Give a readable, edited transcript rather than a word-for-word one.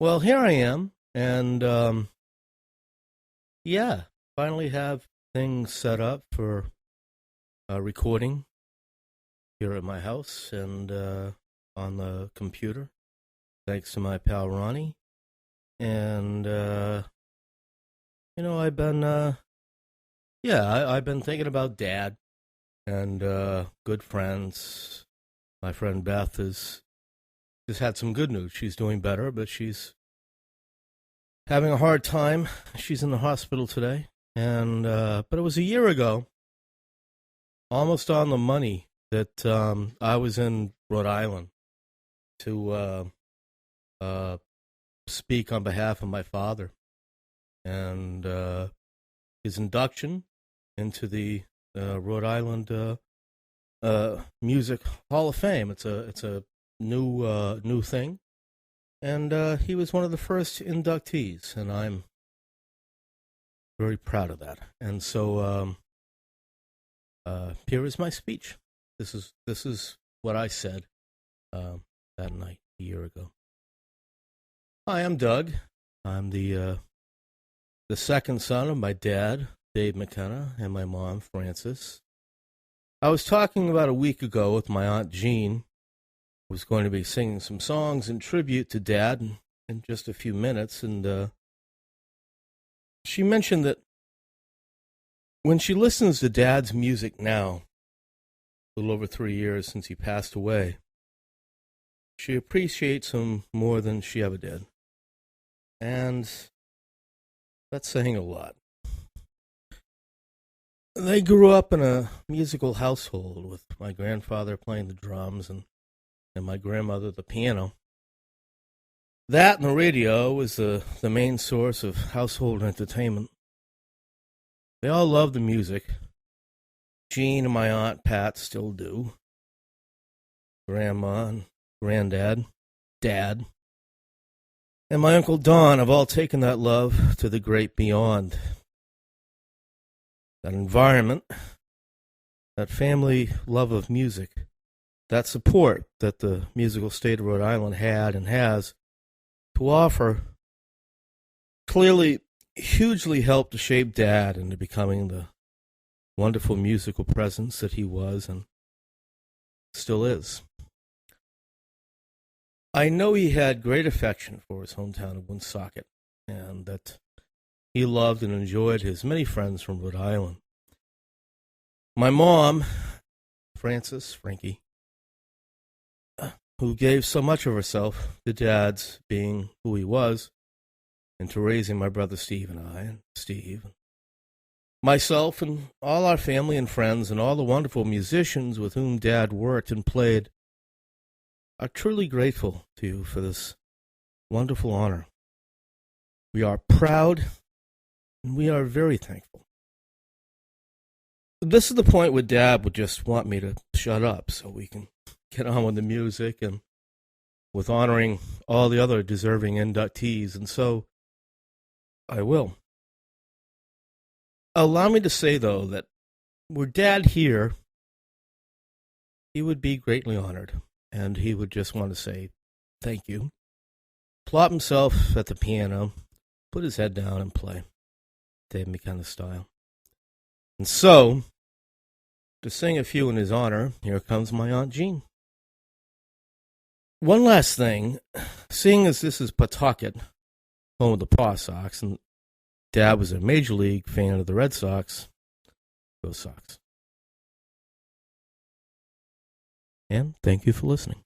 Well, here I am, and yeah, finally have things set up for recording here at my house and on the computer, thanks to my pal Ronnie. And I've been I've been thinking about Dad and good friends. My friend Beth has just had some good news. She's doing better, but she's having a hard time. She's in the hospital today, and but it was a year ago, almost on the money, that I was in Rhode Island to speak on behalf of my father and his induction into the Rhode Island Music Hall of Fame. It's a new thing. And he was one of the first inductees, and I'm very proud of that. And so here is my speech. This is what I said that night a year ago. Hi, I'm Doug. I'm the second son of my dad, Dave McKenna, and my mom, Frances. I was talking about a week ago with my Aunt Jean. Was going to be singing some songs in tribute to Dad in just a few minutes, and she mentioned that when she listens to Dad's music now, a little over 3 years since he passed away, she appreciates him more than she ever did. And that's saying a lot. They grew up in a musical household with my grandfather playing the drums and my grandmother the piano. That and the radio was the main source of household entertainment. They all loved the music. Jean and my Aunt Pat still do. Grandma and Granddad, Dad, and my Uncle Don have all taken that love to the great beyond. That environment, that family love of music, that support that the musical state of Rhode Island had and has to offer clearly hugely helped to shape Dad into becoming the wonderful musical presence that he was and still is. I know he had great affection for his hometown of Woonsocket, and that he loved and enjoyed his many friends from Rhode Island. My mom, Frankie, who gave so much of herself to Dad's being who he was, and to raising my brother Steve and I, and Steve, myself, and all our family and friends, and all the wonderful musicians with whom Dad worked and played, are truly grateful to you for this wonderful honor. We are proud, and we are very thankful. This is the point where Dad would just want me to shut up so we can get on with the music and with honoring all the other deserving inductees, and so I will. Allow me to say, though, that were Dad here, he would be greatly honored, and he would just want to say thank you, plop himself at the piano, put his head down and play, Dave McKenna style. And so, to sing a few in his honor, here comes my Aunt Jean. One last thing, seeing as this is Pawtucket, home of the Paw Sox, and Dad was a Major League fan of the Red Sox, go Sox. And thank you for listening.